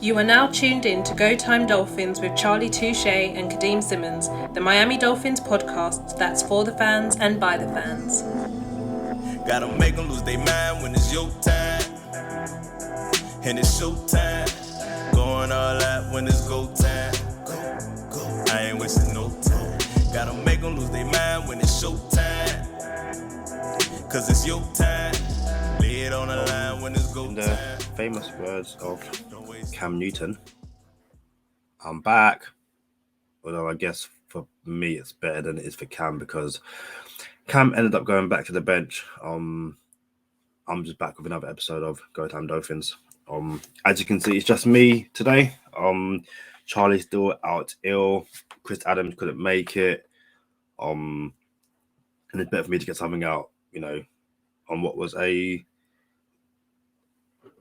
You are now tuned in to Go Time Dolphins with Charlie Touche and Kadeem Simmons, the Miami Dolphins podcast that's for the fans and by the fans. Gotta make them lose their mind when it's your time. And it's show time. Going all out when it's go time. Go. I ain't wasting no time. Gotta make them lose their mind when it's show time. Cause it's your time. Lay it on the line when it's go time. In the famous words of Cam Newton, I'm back. Although I guess for me it's better than it is for Cam because Cam ended up going back to the bench. I'm just back with another episode of Go Time Dolphins. As you can see, it's just me today. Charlie's still out ill. Chris Adams couldn't make it. And it's better for me to get something out, on what was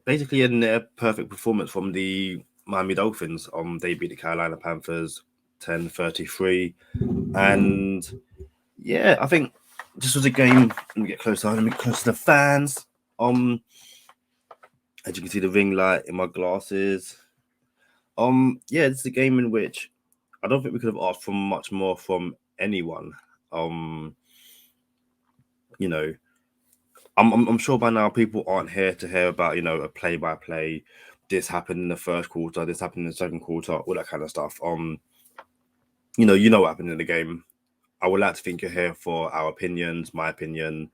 basically a near perfect performance from the Miami Dolphins. They beat the Carolina Panthers 10-33. And yeah, I think this was a game. Let me get closer. Let me get close to the fans. As you can see, the ring light in my glasses. Yeah, it's a game in which I don't think we could have asked for much more from anyone. I'm sure by now people aren't here to hear about, a play-by-play. This happened in the first quarter. This happened in the second quarter. All that kind of stuff. You know what happened in the game. I would like to think you're here for our opinions, my opinion,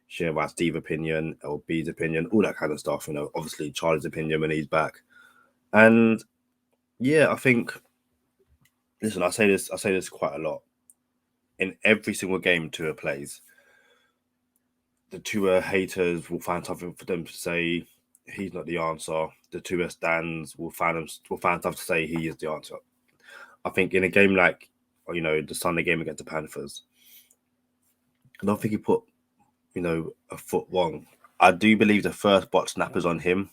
share about Steve's opinion, LB's opinion, all that kind of stuff. Obviously Charlie's opinion when he's back. And yeah, I think. Listen, I say this quite a lot. In every single game Tua plays, the Tua haters will find something for them to say. He's not the answer. The Tua stands will find stuff to say he is the answer. I think in a game like, the Sunday game against the Panthers, I don't think he put, a foot wrong. I do believe the first bot snap is on him.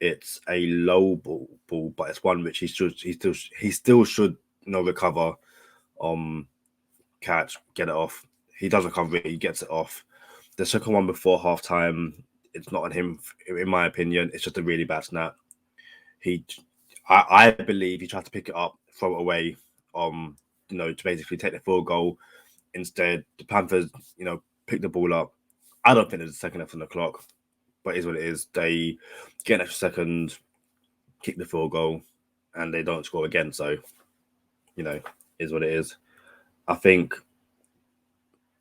It's a low ball, but it's one which he still should recover, catch, get it off. He does recover it, he gets it off. The second one before halftime, it's not on him, in my opinion. It's just a really bad snap. I believe he tried to pick it up, throw it away, to basically take the field goal. Instead, the Panthers, pick the ball up. I don't think there's a second left on the clock, but it is what it is. They get an extra second, kick the field goal, and they don't score again. So, is what it is. I think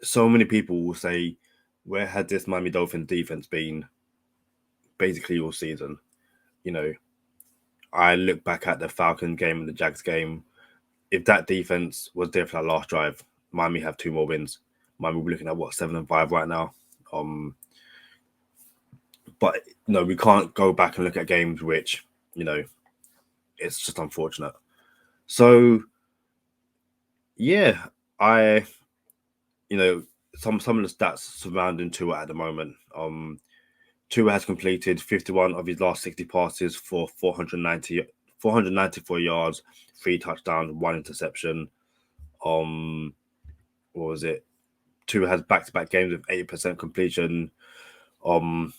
so many people will say, where had this Miami Dolphins defense been basically all season? I look back at the Falcons game and the Jags game. If that defense was there for that last drive, Miami have 2 more wins. Miami will be looking at 7-5 right now. But we can't go back and look at games which, it's just unfortunate. So yeah, some of the stats surrounding Tua at the moment. Tua has completed 51 of his last 60 passes for 494 yards, 3 touchdowns, 1 interception. What was it? Tua has back-to-back games with 80% completion. Well,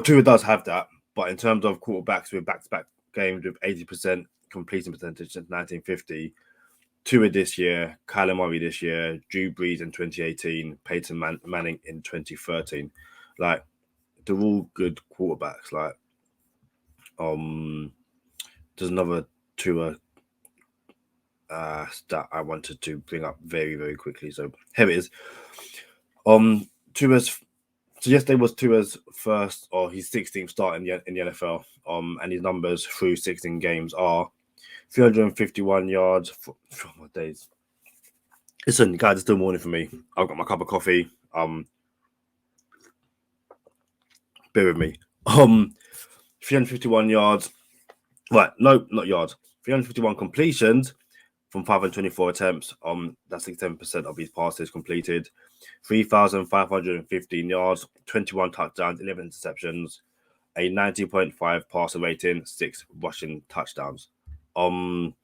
Tua does have that, but in terms of quarterbacks with back-to-back games with 80% completion percentage since 1950, Tua this year, Kyler Murray this year, Drew Brees in 2018, Peyton Manning in 2013. Like, they're all good quarterbacks. Like, there's another Tua stat I wanted to bring up very, very quickly. So here it is. So yesterday was Tua's first or his 16th start in the NFL. And his numbers through 16 games are 351 yards for my days. Listen, guys, it's still morning for me. I've got my cup of coffee. Bear with me. 351 yards. Right, no, not yards. 351 completions from 524 attempts. That's 67% of his passes completed. 3,515 yards, 21 touchdowns, 11 interceptions, a 90.5 passer rating, 6 rushing touchdowns. And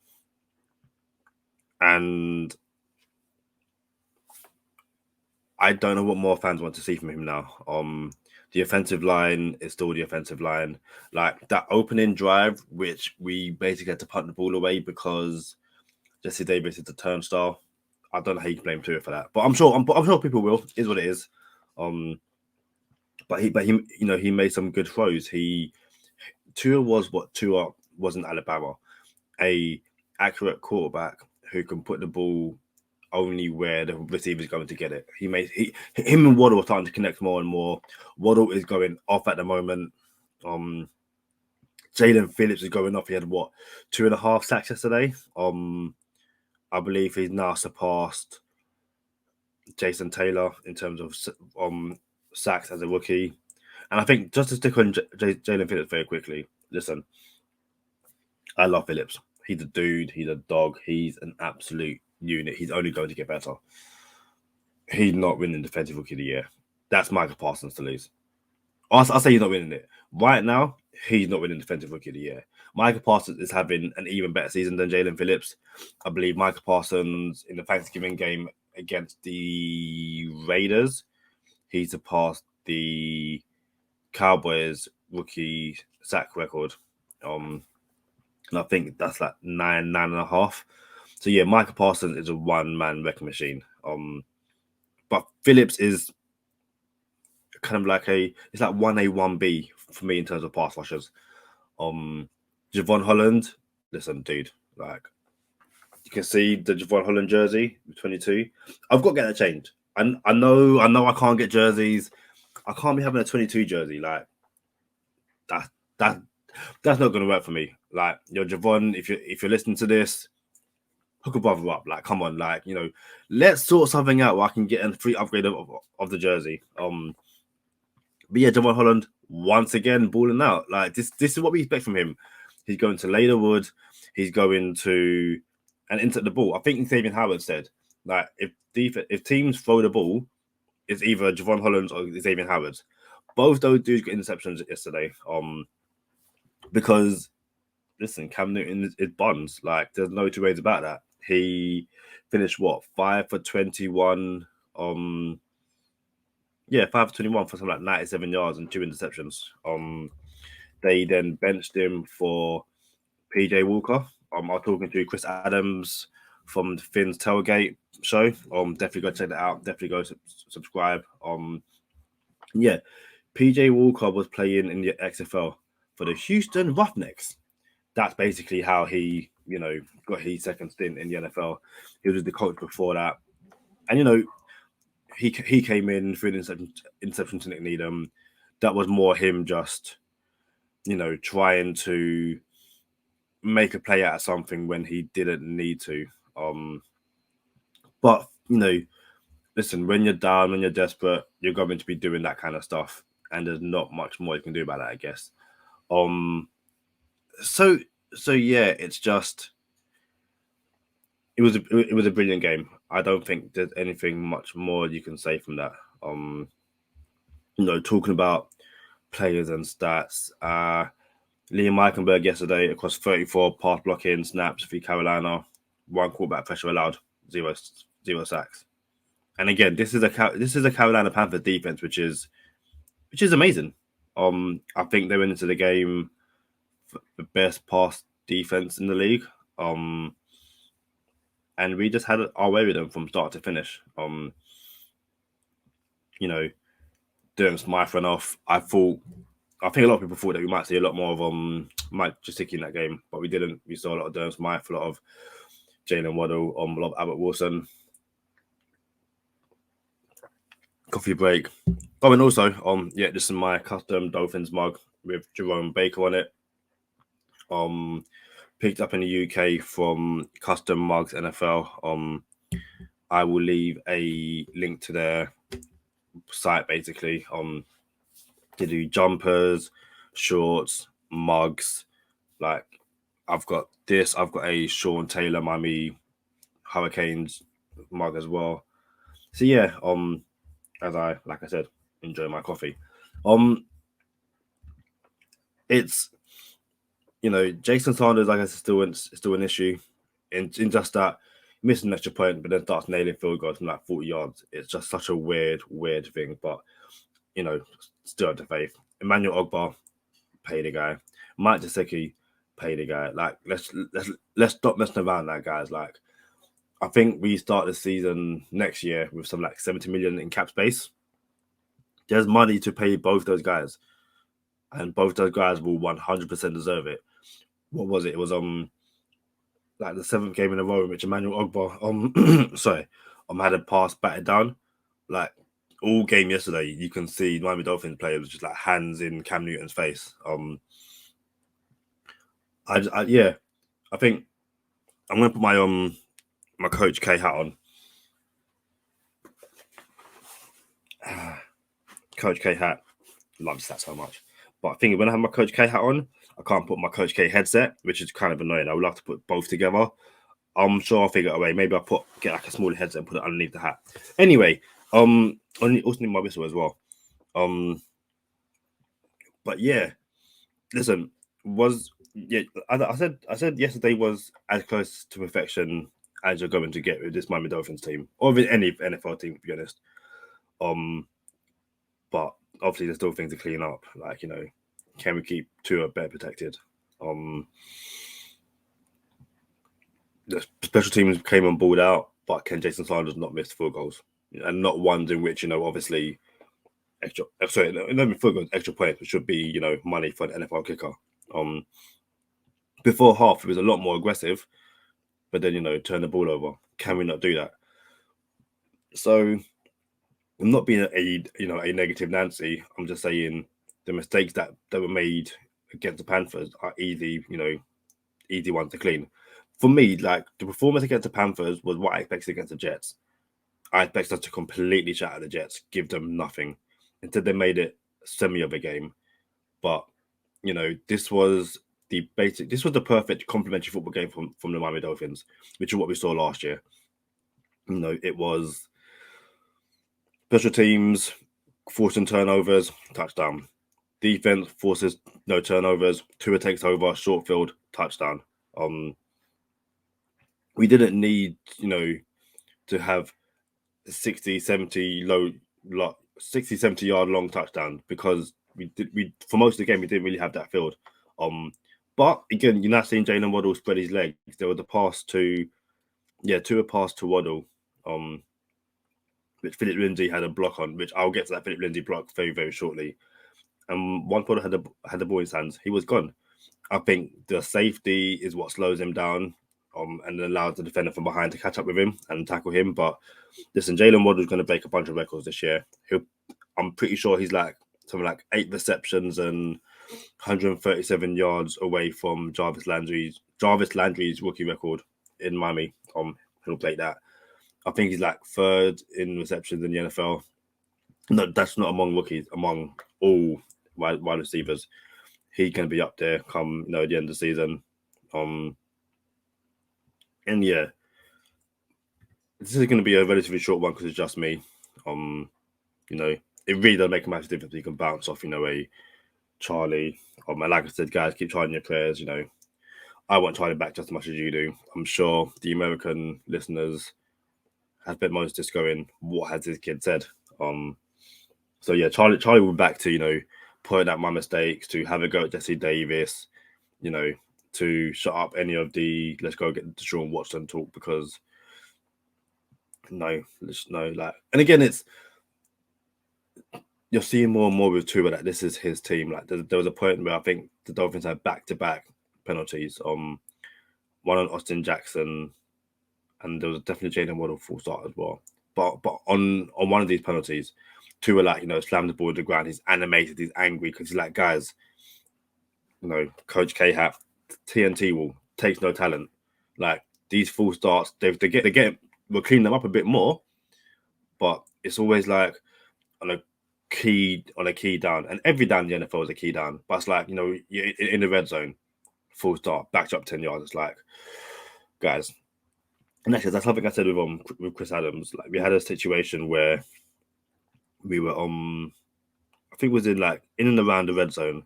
I don't know what more fans want to see from him now. The offensive line is still the offensive line. Like that opening drive, which we basically had to punt the ball away because Jesse Davis is the turnstile. I don't know how you can blame Tua for that, but I'm sure people will. Is what it is. But he made some good throws. Tua was in Alabama, a accurate quarterback who can put the ball only where the receiver is going to get it. Him and Waddle are starting to connect more and more. Waddle is going off at the moment. Jalen Phillips is going off. He had 2.5 sacks yesterday. I believe he's now surpassed Jason Taylor in terms of sacks as a rookie. And I think just to stick on Jalen Phillips very quickly, listen, I love Phillips. He's a dude. He's a dog. He's an absolute unit. He's only going to get better. He's not winning Defensive Rookie of the Year. That's Micah Parsons to lose. I'll say he's not winning it. Right now, he's not winning Defensive Rookie of the Year. Micah Parsons is having an even better season than Jalen Phillips. I believe Micah Parsons in the Thanksgiving game against the Raiders, he surpassed the Cowboys rookie sack record. And I think that's like 9.5. So yeah, Micah Parsons is a one-man wrecking machine. But Phillips is kind of like it's like 1A, 1B for me in terms of pass rushers. Javon Holland, listen, dude, like you can see the Javon Holland jersey, 22. I've got to get that changed. I know I can't get jerseys. I can't be having a 22 jersey. Like that's not going to work for me. Like, Javon, if you're listening to this, hook a brother up. Like, come on, like, let's sort something out where I can get a free upgrade of the jersey. But yeah, Javon Holland once again balling out. Like this is what we expect from him. He's going to lay the wood. He's going to insert the ball. I think Xavier Howard said, like, if teams throw the ball, it's either Javon Holland or Xavier Howard. Both those dudes got interceptions yesterday. Because listen, Cam Newton is buns. Like, there's no two ways about that. He finished 5 for 21. 5 for 21 for something like 97 yards and 2 interceptions. They then benched him for PJ Walker. I was talking to Chris Adams from the Finn's Tailgate show. Definitely go check that out. Definitely go subscribe. PJ Walker was playing in the XFL for the Houston Roughnecks. That's basically how he, got his second stint in the NFL. He was the coach before that. And, he came in through the interception to Nick Needham. That was more him just, trying to make a play out of something when he didn't need to. But, listen, when you're down, when you're desperate, you're going to be doing that kind of stuff. And there's not much more you can do about that, I guess. So yeah, it's just it was a brilliant game. I don't think there's anything much more you can say from that. Talking about players and stats. Liam Eichenberg yesterday across 34 pass blocking snaps for Carolina, 1 quarterback pressure allowed, 0 sacks. And again, this is a Carolina Panthers defense, which is amazing. I think they went into the game the best pass defense in the league. And we just had our way with them from start to finish. Durham Smythe ran off. I think a lot of people thought that we might see a lot more of Mike Gesicki in that game, but we didn't. We saw a lot of Durham Smythe, a lot of Jalen Waddle, a lot of Albert Wilson. Coffee break. Oh, and also, this is my custom Dolphins mug with Jerome Baker on it. Picked up in the UK from Custom Mugs NFL. I will leave a link to their site basically. To do jumpers, shorts, mugs. Like, I've got this. I've got a Sean Taylor Miami Hurricanes mug as well. So yeah, as I said, enjoy my coffee. It's Jason Sanders, I guess, is still an issue in just that missing an extra point, but then starts nailing field goals from like 40 yards. It's just such a weird thing. But still have the faith. Emmanuel Ogbar, pay the guy. Mike Gesicki, pay the guy. Like, let's stop messing around, that guys. Like, I think we start the season next year with some like 70 million in cap space. There's money to pay both those guys, and both those guys will 100% deserve it. What was it? It was like the 7th game in a row in which Emmanuel Ogbar had a pass batted down. Like, all game yesterday, you can see Miami Dolphins players just like hands in Cam Newton's face. I think I'm gonna put my Coach K hat on. Coach K hat, loves that so much. But I think when I have my Coach K hat on, I can't put my Coach K headset, which is kind of annoying. I would love to put both together. I'm sure I'll figure it a way. Maybe I'll get like a smaller headset and put it underneath the hat. Anyway, I also need my whistle as well. But yeah, listen, I said yesterday was as close to perfection as you're going to get with this Miami Dolphins team, or with any NFL team, to be honest. But obviously there's still things to clean up. Like, can we keep Tua better protected? The special teams came on board out, but can Jason Sanders not miss field goals? And not ones in which, obviously extra points, which should be, money for an NFL kicker. Before half, it was a lot more aggressive, but then, turn the ball over. Can we not do that? So I'm not being a negative Nancy. I'm just saying the mistakes that were made against the Panthers are easy ones to clean. For me, like, the performance against the Panthers was what I expected against the Jets. I expected us to completely shatter the Jets, give them nothing. Instead, they made it semi of a game. But, this was the perfect complementary football game from the Miami Dolphins, which is what we saw last year. It was special teams, forcing turnovers, touchdown. Defense forces no turnovers. Tua takes over, short field, touchdown. We didn't need, to have 60, 70 yard long touchdown, because we for most of the game we didn't really have that field. But again, you're not seeing Jalen Waddle spread his legs. There was a pass to Waddle, which Philip Lindsay had a block on, which I'll get to that Philip Lindsay block very, very shortly. And one Waddle had the ball in his hands. He was gone. I think the safety is what slows him down, and allows the defender from behind to catch up with him and tackle him. But listen, Jalen Waddle is going to break a bunch of records this year. I'm pretty sure he's like something like 8 receptions and 137 yards away from Jarvis Landry's rookie record in Miami. He'll break that. I think he's like 3rd in receptions in the NFL. No, that's not among rookies, among all wide receivers. He can be up there come the end of the season. And yeah, this is going to be a relatively short one because it's just me. It really does make a massive difference. You can bounce off, a Charlie. And like I said, guys, keep trying your prayers. I want Charlie back just as much as you do. I'm sure the American listeners have spent most of this going, what has this kid said? So yeah, Charlie will be back to, point out my mistakes, to have a go at Jesse Davis, to shut up any of the let's go get Deshaun Watson talk, because and again, it's, you're seeing more and more with Tua that this is his team. Like, there was a point where I think the Dolphins had back-to-back penalties, one on Austin Jackson, and there was definitely Jalen Waddle full start as well. But on one of these penalties, Tua slammed the ball to the ground. He's animated, he's angry because he's like, guys, Coach K hat, TNT will takes no talent. Like, these full starts, we'll clean them up a bit more, but it's always like on a key down, and every down in the NFL is a key down. But it's like, you're in the red zone, full start, backed up 10 yards. It's like, guys, and actually that's something I said with Chris Adams. Like, we had a situation where we were I think it was in and around the red zone,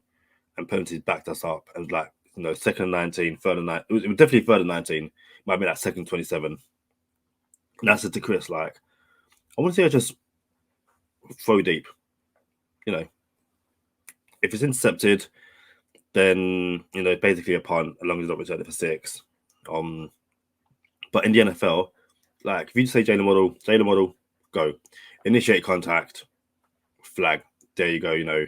and penalties backed us up. And like, 2nd and 19, 3rd and 9. It was definitely 3rd and 19. It might be like 2nd 27. And I said to Chris, like, I want to see her just throw deep. you know, if it's intercepted, then, you know, basically a punt, as long as it's not returned for 6. But in the NFL, like, if you say Jalen Waddle, go. Initiate contact, flag. There you go, you know.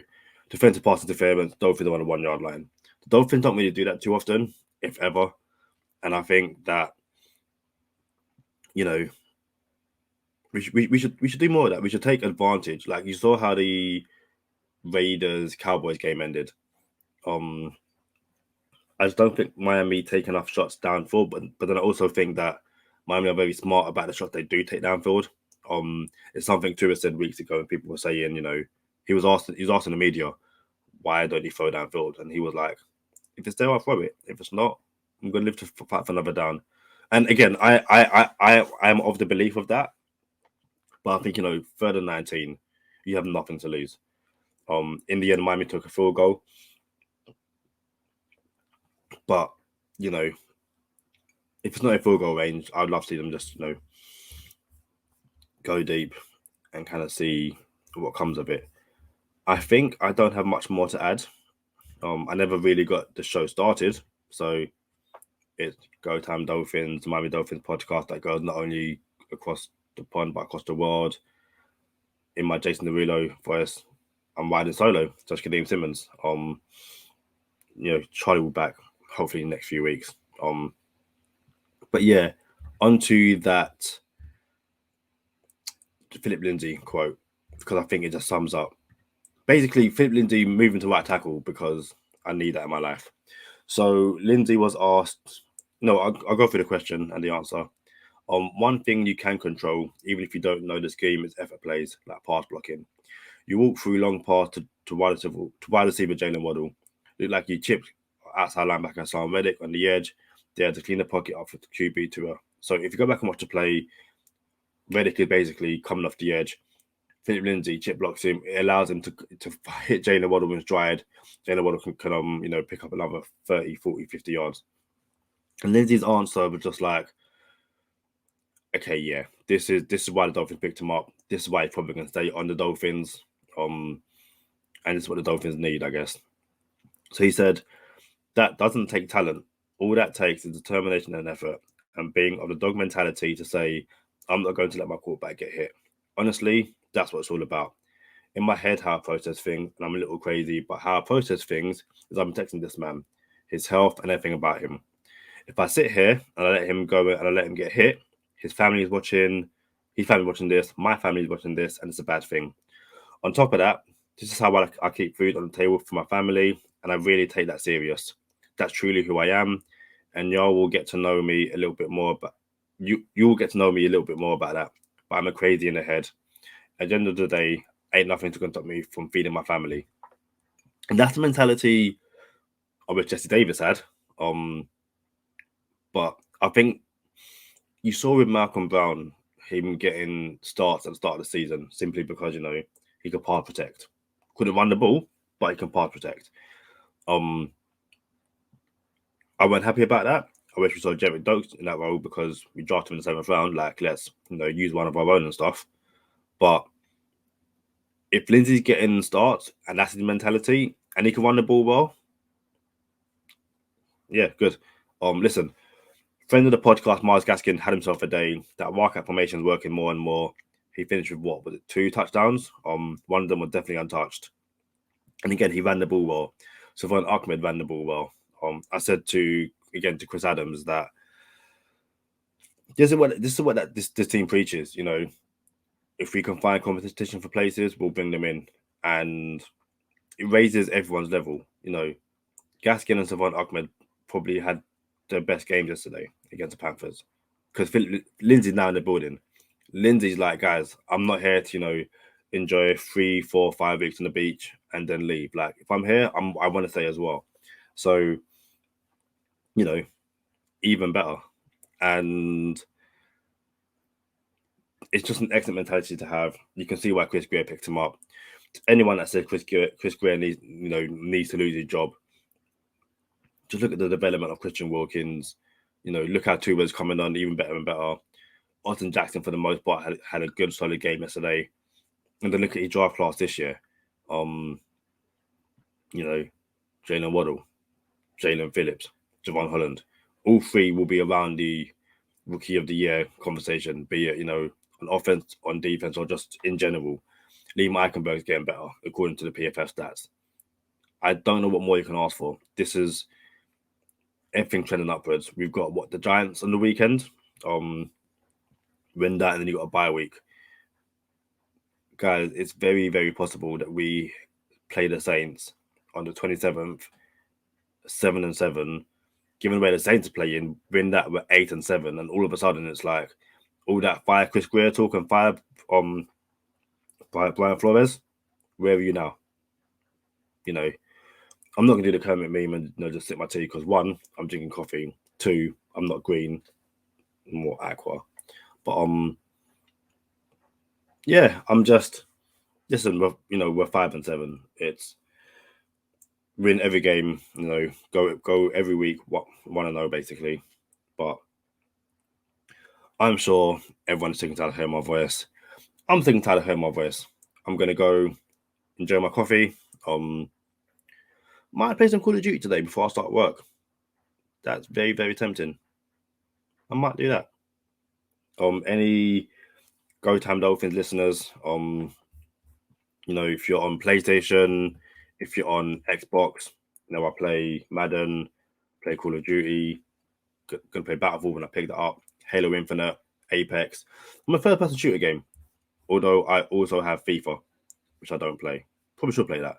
Defensive pass interference, Dolphins are on the 1 yard line. The Dolphins don't really do that too often, if ever. And I think that, you know, we should do more of that. We should take advantage. Like, you saw how the Raiders Cowboys game ended. I just don't think Miami take enough shots downfield, but then I also think that Miami are very smart about the shots they do take downfield. It's something Tua said weeks ago, and people were saying, you know, he was asked in the media, why don't you throw downfield? And he was like, if it's there, I'll throw it. If it's not, I'm going to live to fight for another down. And again, I am of the belief of that. But I think, you know, 3rd and 19, you have nothing to lose. In the end, Miami took a field goal. But, you know, if it's not a field goal range, I'd love to see them just, you know, go deep and kind of see what comes of it. I think I don't have much more to add. I never really got the show started. So it's Go Time Dolphins, Miami Dolphins podcast that goes not only across the pond, but across the world. In my Jason Derulo voice, I'm riding solo, just Kadeem Simmons. You know, Charlie will be back hopefully in the next few weeks. But yeah, onto that Philip Lindsay quote, because I think it just sums up. Basically, Philip Lindsay moving to right tackle because I need that in my life. So Lindsay was asked, no, I'll go through the question and the answer. One thing you can control, even if you don't know the scheme, is effort plays, like pass blocking. You walk through long pass to wide receiver Jalen Waddle. Look like you chipped outside linebacker Sam Reddick on the edge. They had to clean the pocket up for the QB to her. So if you go back and watch the play, Reddick is basically coming off the edge. Philip Lindsay chip blocks him. It allows him to hit Jalen Waddle when it's dried. Jalen Waddle can you know, pick up another 30, 40, 50 yards. And Lindsay's answer was just like, okay, yeah, this is why the Dolphins picked him up. This is why he's probably going to stay on the Dolphins. And this is what the Dolphins need, I guess. So he said, that doesn't take talent. All that takes is determination and effort, and being of the dog mentality to say, I'm not going to let my quarterback get hit. Honestly, that's what it's all about. In my head, how I process things, and I'm a little crazy, but how I process things is I'm texting this man, his health and everything about him. If I sit here and I let him go and I let him get hit, his family is watching this, my family is watching this, and it's a bad thing. On top of that, this is how I keep food on the table for my family, and I really take that serious. That's truly who I am, and y'all will get to know me a little bit more, but you will get to know me a little bit more about that. But I'm a crazy in the head. At the end of the day, ain't nothing to stop me from feeding my family. And that's the mentality of which Jesse Davis had. But I think you saw with Malcolm Brown, him getting starts at the start of the season simply because, you know, he could pass protect. Couldn't run the ball, but he can pass protect. I wasn't happy about that. I wish we saw Jerry Dokes in that role because we drafted him in the 7th round. Like, let's, you know, use one of our own and stuff. But if Lindsay's getting starts and that's his mentality and he can run the ball well, yeah, good. Listen, friend of the podcast, Miles Gaskin, had himself a day. That wildcat formation is working more and more. He finished with what was it, 2 touchdowns? One of them was definitely untouched. And again, he ran the ball well. Savon Ahmed ran the ball well. I said to Chris Adams that this is what this team preaches. You know, if we can find competition for places, we'll bring them in, and it raises everyone's level. You know, Gaskin and Savon Ahmed probably had their best game yesterday against the Panthers because Lindsay's now in the building. Lindsay's like, guys, I'm not here to, you know, enjoy 3, 4, 5 weeks on the beach and then leave. Like, if I'm here, I want to stay as well. So, you know, even better. And it's just an excellent mentality to have. You can see why Chris Greer picked him up. Anyone that says Chris Greer needs to lose his job, just look at the development of Christian Wilkins. You know, look how Tua's coming on even better and better. Austin Jackson, for the most part, had a good, solid game yesterday. And then look at his draft class this year. Jalen Waddle, Jalen Phillips, Phillips, Holland. All three will be around the Rookie of the Year conversation, be it, on offense, on defense, or just in general. Liam Eichenberg's getting better, according to the PFF stats. I don't know what more you can ask for. This is everything trending upwards. We've got the Giants on the weekend. Win that, and then you got a bye week. Guys, it's very, very possible that we play the Saints on the 27th, 7-7, given where the Saints are playing, win that, we're 8-7, and all of a sudden it's like all that fire Chris Greer talk and fire Brian Flores. Where are you now? I'm not gonna do the Kermit meme and just sip my tea because 1, I'm drinking coffee. 2, I'm not green, I'm more aqua. But yeah, I'm just listen. We're 5-7. It's win every game. Go every week. 1-0 basically. But I'm sure everyone's sick and tired of hearing my voice. I'm sick and tired of hearing my voice. I'm gonna go enjoy my coffee. Might play some Call of Duty today before I start work. That's very, very tempting. I might do that. Any Go Time Dolphins listeners, if you're on PlayStation, if you're on Xbox, I play Madden, play Call of Duty, gonna play Battlefield when I pick that up, Halo Infinite, Apex. I'm a third-person shooter game, although I also have FIFA, which I don't play. Probably should play that.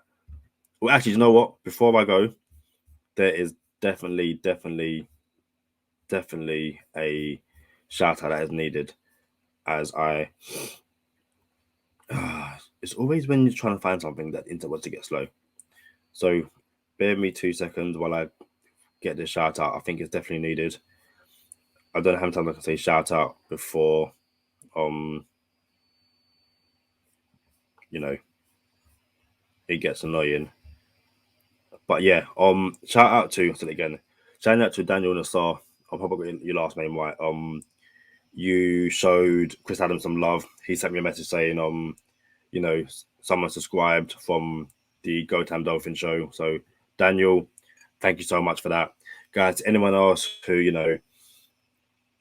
Well, actually, you know what? Before I go, there is definitely a shout out that is needed. As it's always when you're trying to find something that the internet wants to get slow. So bear with me 2 seconds while I get this shout out. I think it's definitely needed. I don't know how many times I can say shout out before it gets annoying. But yeah, shout out to Daniel Nassar. I'll probably get your last name right. You showed Chris Adams some love. He sent me a message saying, someone subscribed from the Go Time Dolphin show. So Daniel, thank you so much for that. Guys, anyone else who, you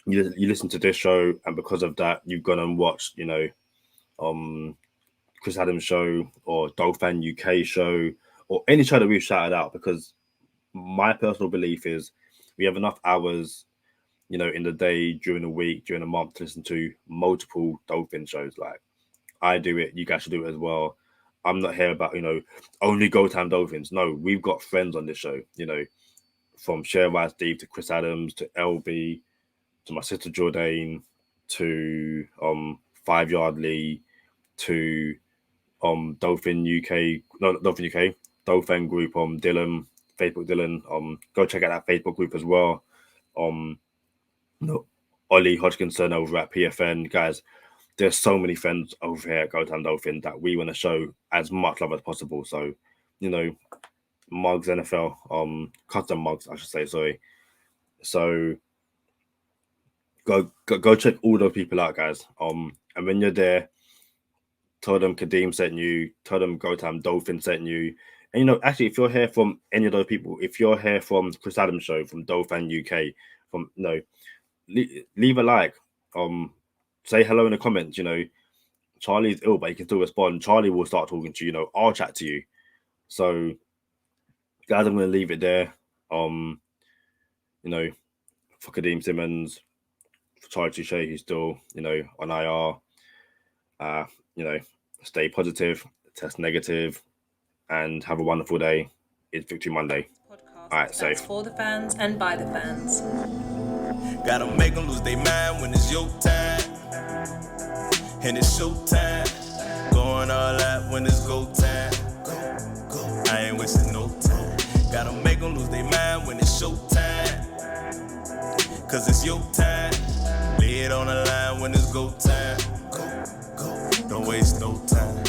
listen to this show and because of that, you've gone and watched, Chris Adams show or Dolphin UK show or any show that we've shouted out, because my personal belief is we have enough hours, in the day, during the week, during the month to listen to multiple Dolphin shows. Like I do it, you guys should do it as well. I'm not here about, only Go Time Dolphins. No, we've got friends on this show, from Sherrod Steve to Chris Adams to LB to my sister Jordan to 5 Yard Lee to Dolphin UK, no, not Dolphin UK, Dolphin group, Dylan, Facebook Dylan. Go check out that Facebook group as well. Ollie Hodgkinson over at PFN. Guys, there's so many friends over here at Go Time Dolphin that we want to show as much love as possible. So, Mugs NFL, custom mugs, I should say, sorry. So go check all those people out, guys. And when you're there, tell them Kadeem sent you, tell them Go Time Dolphin sent you. And actually, if you're here from any of those people, if you're here from Chris Adams show, from Dolphin UK, from leave a like, say hello in the comments. Charlie's ill, but he can still respond. Charlie will start talking to you. I'll chat to you. So, guys, I'm going to leave it there. For Kadeem Simmons, for Charlie Touche, who's still, on IR. Stay positive, test negative, and have a wonderful day. It's Victory Monday. Podcast All right, safe. For the fans and by the fans. Gotta make them lose their mind when it's your time. And it's showtime. Going all out when it's go time. I ain't wasting no time. Gotta make them lose their mind when it's showtime. Cause it's your time. Lay it on the line when it's go time. Don't waste no time.